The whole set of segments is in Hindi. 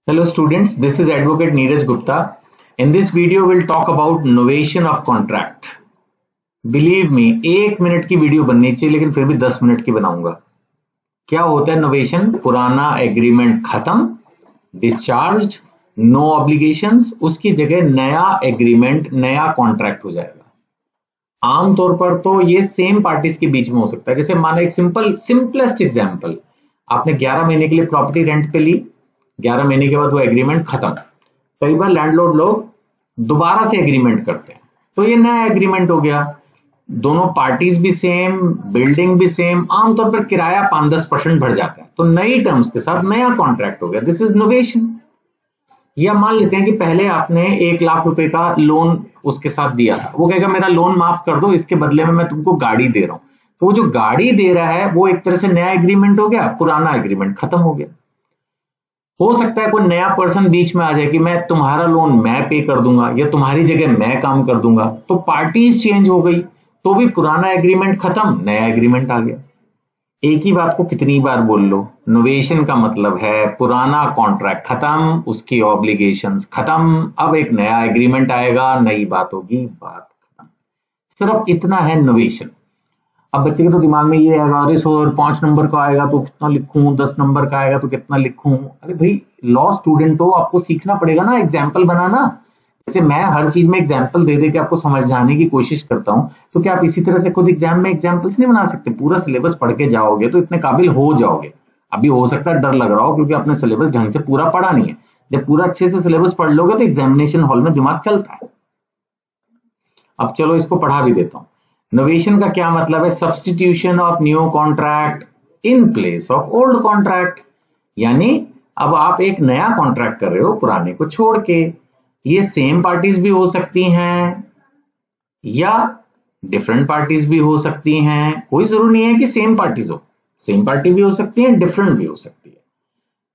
Hello students, this is Advocate Neeraj Gupta. In this video, we'll talk about novation of contract. Believe me, 1 minute की वीडियो बननी चाहिए लेकिन फिर भी 10 मिनट की बनाऊंगा। क्या होता है नोवेशन? पुराना एग्रीमेंट खत्म, डिस्चार्ज्ड, नो ऑब्लिगेशंस, उसकी जगह नया एग्रीमेंट, नया कॉन्ट्रैक्ट हो जाएगा। आमतौर पर तो ये सेम पार्टीज के बीच में हो सकता है। जैसे माना एक सिंपलेस्ट एग्जांपल, आपने 11 महीने के लिए प्रॉपर्टी रेंट पे ली, 11 महीने के बाद वो एग्रीमेंट खत्म। कई बार लैंडलॉर्ड लोग दोबारा से एग्रीमेंट करते हैं, तो ये नया एग्रीमेंट हो गया। दोनों पार्टीज भी सेम, बिल्डिंग भी सेम, आमतौर पर किराया 5-10% बढ़ जाता है, तो नई टर्म्स के साथ नया कॉन्ट्रैक्ट हो गया। This is novation. या मान लेते हैं कि पहले आपने 1 लाख रुपए का लोन उसके साथ दिया था, वो कहेगा मेरा लोन माफ कर दो, इसके बदले में मैं तुमको गाड़ी दे रहा हूं। तो वो जो गाड़ी दे रहा है वो एक तरह से नया एग्रीमेंट हो गया, पुराना एग्रीमेंट खत्म हो गया। हो सकता है कोई नया पर्सन बीच में आ जाए कि मैं तुम्हारा लोन मैं पे कर दूंगा या तुम्हारी जगह मैं काम कर दूंगा, तो पार्टीज चेंज हो गई, तो भी पुराना एग्रीमेंट खत्म, नया एग्रीमेंट आ गया। एक ही बात को कितनी बार बोल लो, नोवेशन का मतलब है पुराना कॉन्ट्रैक्ट खत्म, उसकी ऑब्लिगेशंस खत्म, अब एक नया एग्रीमेंट आएगा, नई बात होगी, बात खत्म। सिर्फ इतना है नोवेशन। अब बच्चे के तो दिमाग में ये आएगा, अरे सर 5 नंबर का आएगा तो कितना लिखूं, 10 नंबर का आएगा तो कितना लिखूं। अरे भाई, लॉ स्टूडेंट हो, आपको सीखना पड़ेगा ना एग्जाम्पल बनाना। जैसे मैं हर चीज में एग्जाम्पल दे दे के आपको समझाने की कोशिश करता हूं, तो क्या आप इसी तरह से खुद एग्जाम में एग्जाम्पल्स नहीं बना सकते? पूरा सिलेबस पढ़ के जाओगे तो इतने काबिल हो जाओगे। अभी हो सकता है डर लग रहा हो क्योंकि आपने सिलेबस ढंग से पूरा पढ़ा नहीं है। जब पूरा अच्छे से सिलेबस पढ़ लोगे तो एग्जामिनेशन हॉल में दिमाग चलता है। अब चलो इसको पढ़ा भी देता हूं। नोवेशन का क्या मतलब है? Substitution of new contract in place of old contract. यानी अब आप एक नया कॉन्ट्रैक्ट कर रहे हो पुराने को छोड़ के। ये सेम पार्टीज भी हो सकती हैं या डिफरेंट पार्टीज भी हो सकती हैं, कोई जरूरी नहीं है कि सेम पार्टीज हो। सेम पार्टी भी हो सकती है, डिफरेंट भी हो सकती है।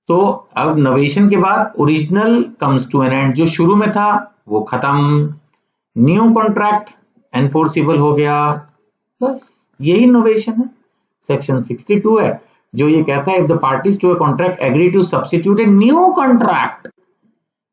तो अब नोवेशन के बाद original comes to an end, जो शुरू में था वो खत्म, न्यू कॉन्ट्रैक्ट एनफोर्सिबल हो गया, बस यही नोवेशन है। सेक्शन 62 है जो ये कहता है, if the parties to a contract agree to substitute a new contract,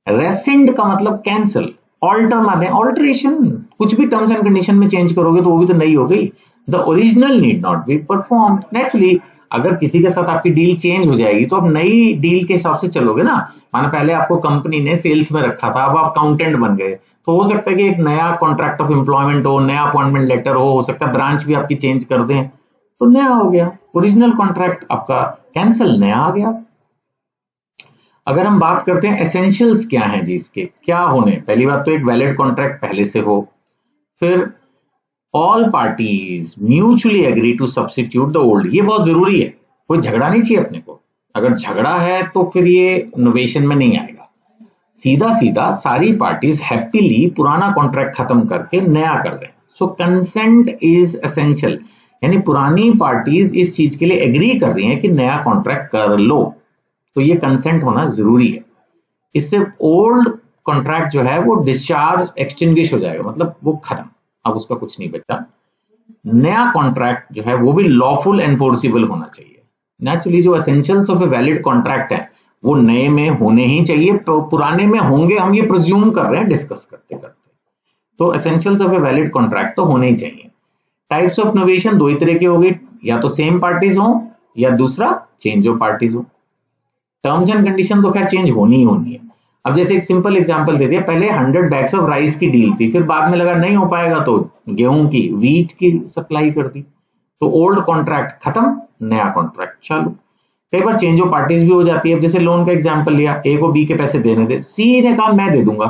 rescind का मतलब कैंसिल, ऑल्टर माने ऑल्टरेशन, कुछ भी टर्म्स एंड कंडीशन में चेंज करोगे तो वो भी तो नई हो गई। The original need not be performed. Naturally अगर किसी के साथ आपकी डील चेंज हो जाएगी तो आप नई डील के हिसाब से चलोगे ना। माना पहले आपको कंपनी ने सेल्स में रखा था, अब आप अकाउंटेंट बन गए, तो हो सकता है कि एक नया कॉन्ट्रैक्ट ऑफ एम्प्लॉयमेंट हो, नया अपॉइंटमेंट लेटर हो सकता है ब्रांच भी आपकी चेंज कर दें, तो नया हो गया। ओरिजिनल कॉन्ट्रैक्ट आपका कैंसिल, नया आ गया। अगर हम बात करते हैं एसेंशियल्स क्या हैं जी, इसके क्या होने, पहली बात तो एक वैलिड कॉन्ट्रैक्ट पहले से हो, फिर all parties mutually agree to substitute the old, ये बहुत जरूरी है। कोई झगड़ा नहीं चाहिए अपने को, अगर झगड़ा है तो फिर ये नोवेशन में नहीं आएगा। सीधा सीधा सारी पार्टीज हैप्पीली पुराना कॉन्ट्रैक्ट खत्म करके नया कर रहे हैं। सो कंसेंट इज एसेंशियल, यानी पुरानी पार्टीज इस चीज के लिए एग्री कर रही हैं कि नया कॉन्ट्रैक्ट कर लो, तो ये कंसेंट होना जरूरी है। इससे ओल्ड कॉन्ट्रैक्ट जो है वो डिस्चार्ज, एक्सटिंग्विश हो जाएगा, मतलब वो खत्म, अब उसका कुछ नहीं बचा। नया कॉन्ट्रैक्ट जो है वो भी लॉफुल एनफोर्सिबल होना चाहिए। नेचुरली जो essentials of a valid contract है वो नए में होने ही चाहिए, पुराने में होंगे हम ये प्रिज्यूम कर रहे हैं डिस्कस करते करते। तो essentials of a valid contract तो होने ही चाहिए। टाइप्स ऑफ नोवेशन दो ही तरह की होगी, या तो सेम पार्टीज हो या दूसरा चेंज ऑफ पार्टीज हो। टर्म्स एंड कंडीशन तो खैर चेंज होनी ही होनी है। अब जैसे एक सिंपल एग्जांपल दे दिया, पहले 100 बैग्स ऑफ राइस की डील थी, फिर बाद में लगा नहीं हो पाएगा तो गेहूं की, वीट की सप्लाई कर दी, तो ओल्ड कॉन्ट्रैक्ट खत्म, नया कॉन्ट्रैक्ट चालू। कई बार चेंज ऑफ पार्टीज भी हो जाती है। जैसे लोन का एग्जांपल लिया, ए को बी के पैसे देने दे, सी ने कहा मैं दे दूंगा,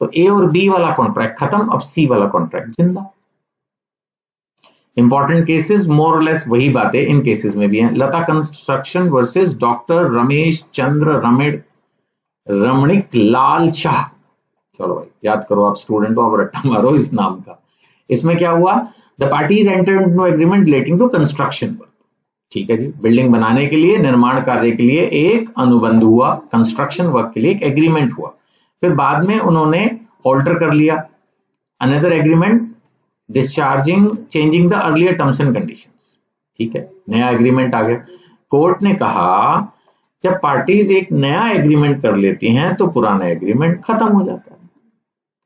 तो ए और बी वाला कॉन्ट्रैक्ट खत्म, अब सी वाला कॉन्ट्रैक्ट जिंदा। इंपॉर्टेंट केसेस मोर और लेस वही बातें इन केसेस में भी हैं। लता construction versus doctor Ramesh Chandra Ramnik Lal Shah. चलो भाई याद करो, आप स्टूडेंट हो, आप रट्टा मारो इस नाम का। इसमें क्या हुआ? The parties entered into agreement relating to construction work. ठीक है जी, बिल्डिंग बनाने के लिए, निर्माण कार्य के लिए एक अनुबंध हुआ, कंस्ट्रक्शन वर्क के लिए एक एग्रीमेंट हुआ, फिर बाद में उन्होंने ऑल्टर कर लिया, another agreement discharging, changing the earlier terms and conditions. ठीक है, नया एग्रीमेंट आ गया। कोर्ट ने कहा जब पार्टीज एक नया एग्रीमेंट कर लेती हैं तो पुराना एग्रीमेंट खत्म हो जाता है।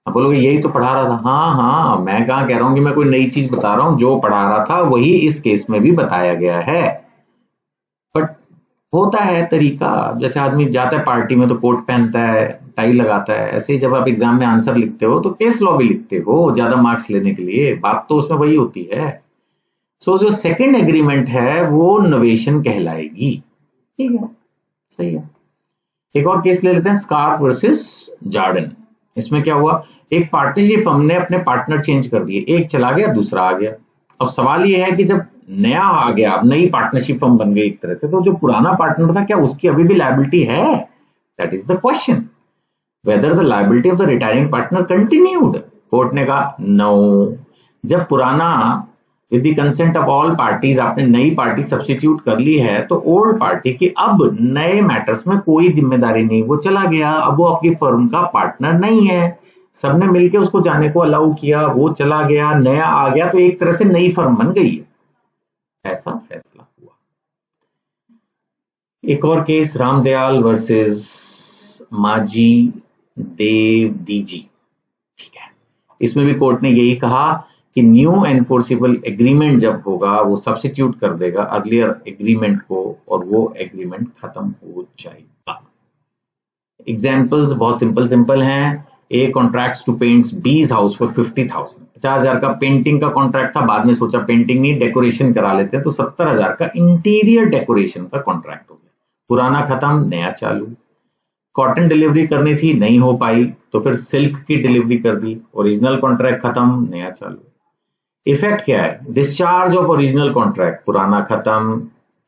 अब बोलोगे यही तो पढ़ा रहा था। हाँ हाँ, मैं कहाँ कह रहा हूं कि मैं कोई नई चीज बता रहा हूं, जो पढ़ा रहा था वही इस केस में भी बताया गया है। बट होता है तरीका, जैसे आदमी जाता है पार्टी में तो कोट पहनता है, टाई लगाता है, ऐसे ही जब आप एग्जाम में आंसर लिखते हो तो केस लॉ भी लिखते हो ज्यादा मार्क्स लेने के लिए, बात तो उसमें वही होती है। सो जो सेकंड एग्रीमेंट है वो नोवेशन कहलाएगी। ठीक है, सही है। एक और केस ले लेते हैं, स्कार्फ वर्सेस जार्डन। इसमें क्या हुआ, एक पार्टनरशिप फर्म ने अपने पार्टनर चेंज कर दिए, एक चला गया दूसरा आ गया। अब सवाल ये है कि जब नया आ गया, अब नई पार्टनरशिप फर्म बन गई एक तरह से, तो जो पुराना पार्टनर था क्या उसकी अभी भी लायबिलिटी है? That is the question, whether the liability of the retiring partner continued. Court ने कहा नो। जब पुराना with the consent of all parties आपने नई पार्टी सब्स्टिट्यूट कर ली है तो ओल्ड पार्टी की अब नए मैटर्स में कोई जिम्मेदारी नहीं, वो चला गया, अब वो आपकी फर्म का पार्टनर नहीं है। सबने मिलकर उसको जाने को अलाउ किया, वो चला गया, नया आ गया, तो एक तरह से नई फर्म बन गई है, ऐसा फैसला हुआ। एक और केस, रामदयाल वर्सेस माजी देव दीजी। ठीक है, इसमें भी कोर्ट ने यही कहा कि न्यू एनफोर्सेबल एग्रीमेंट जब होगा वो सब्स्टिट्यूट कर देगा अर्लियर एग्रीमेंट को और वो एग्रीमेंट खत्म हो जाएगा। एग्जाम्पल्स बहुत सिंपल हैं। ए कॉन्ट्रैक्ट्स टू पेंट्स बीज हाउस फॉर 50,000, 50,000 का पेंटिंग का कॉन्ट्रैक्ट था, बाद में सोचा पेंटिंग नहीं डेकोरेशन करा लेते हैं, तो 70,000 का इंटीरियर डेकोरेशन का कॉन्ट्रैक्ट हो गया। पुराना खत्म, नया चालू। कॉटन डिलीवरी करनी थी, नहीं हो पाई, तो फिर सिल्क की डिलीवरी कर दी, ओरिजिनल कॉन्ट्रैक्ट खत्म, नया चालू। इफेक्ट क्या है, डिस्चार्ज ऑफ ओरिजिनल कॉन्ट्रैक्ट, पुराना खत्म,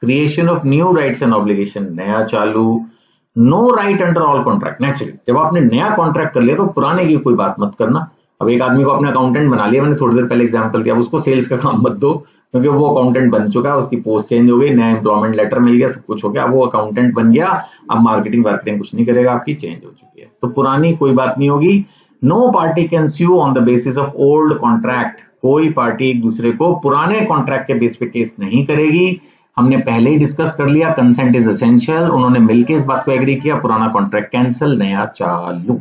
creation of new rights and obligation, नया चालू, no right under all contract. Naturally जब आपने नया कॉन्ट्रैक्ट कर लिया तो पुराने की कोई बात मत करना। अब एक आदमी को अपने अकाउंटेंट बना लिया, मैंने थोड़ी देर पहले एग्जांपल दिया, उसको सेल्स का काम मत दो, क्योंकि वो अकाउंटेंट बन चुका है, उसकी पोस्ट चेंज हो गई, नया एम्प्लॉयमेंट लेटर मिल गया, सब कुछ हो गया, वो अकाउंटेंट बन गया, अब मार्केटिंग कुछ नहीं करेगा, आपकी चेंज हो चुकी है, तो पुरानी कोई बात नहीं होगी। No party can sue on the basis of old contract, कोई पार्टी एक दूसरे को पुराने कॉन्ट्रैक्ट के बेस पे केस नहीं करेगी। हमने पहले ही डिस्कस कर लिया, कंसेंट इज एसेंशियल, उन्होंने मिलकर इस बात को एग्री किया, पुराना कॉन्ट्रैक्ट कैंसिल, नया चालू।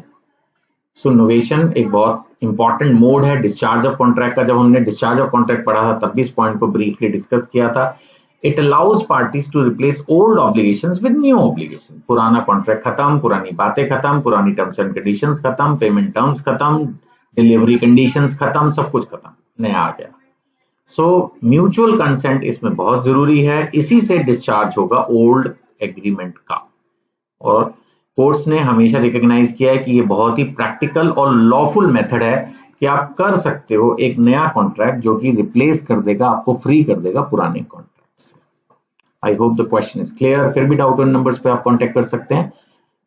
सो नोवेशन एक बहुत इंपॉर्टेंट मोड है डिस्चार्ज ऑफ कॉन्ट्रैक्ट का। जब हमने डिस्चार्ज ऑफ कॉन्ट्रैक्ट पढ़ा था तब भी इस पॉइंट को ब्रीफली डिस्कस किया था। It allows parties to replace old obligations with new obligation. पुराना कॉन्ट्रैक्ट खत्म, पुरानी बातें खत्म, पुरानी टर्म्स एंड कंडीशंस खत्म, पेमेंट टर्म्स खत्म, डिलीवरी कंडीशंस खत्म, सब कुछ खत्म, नया आ गया। सो म्यूचुअल कंसेंट इसमें बहुत जरूरी है, इसी से डिस्चार्ज होगा ओल्ड एग्रीमेंट का। और कोर्ट्स ने हमेशा रिकॉग्नाइज किया है कि ये बहुत ही प्रैक्टिकल और लॉफुल मेथड है कि आप कर सकते हो एक नया कॉन्ट्रैक्ट जो कि रिप्लेस कर देगा, आपको फ्री कर देगा पुराने कॉन्ट्रैक्ट से। I hope the question is clear. फिर भी डाउट उन नंबर्स पे आप कांटेक्ट कर सकते हैं,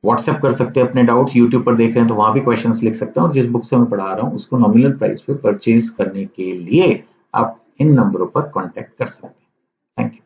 व्हाट्सएप कर सकते हैं अपने डाउट्स, यूट्यूब पर देख रहे हैं तो वहां भी क्वेश्चंस लिख सकते हैं, और जिस बुक से मैं पढ़ा रहा हूँ उसको नॉमिनल प्राइस पे परचेज करने के लिए आप इन नंबरों पर कांटेक्ट कर सकते हैं। Thank you.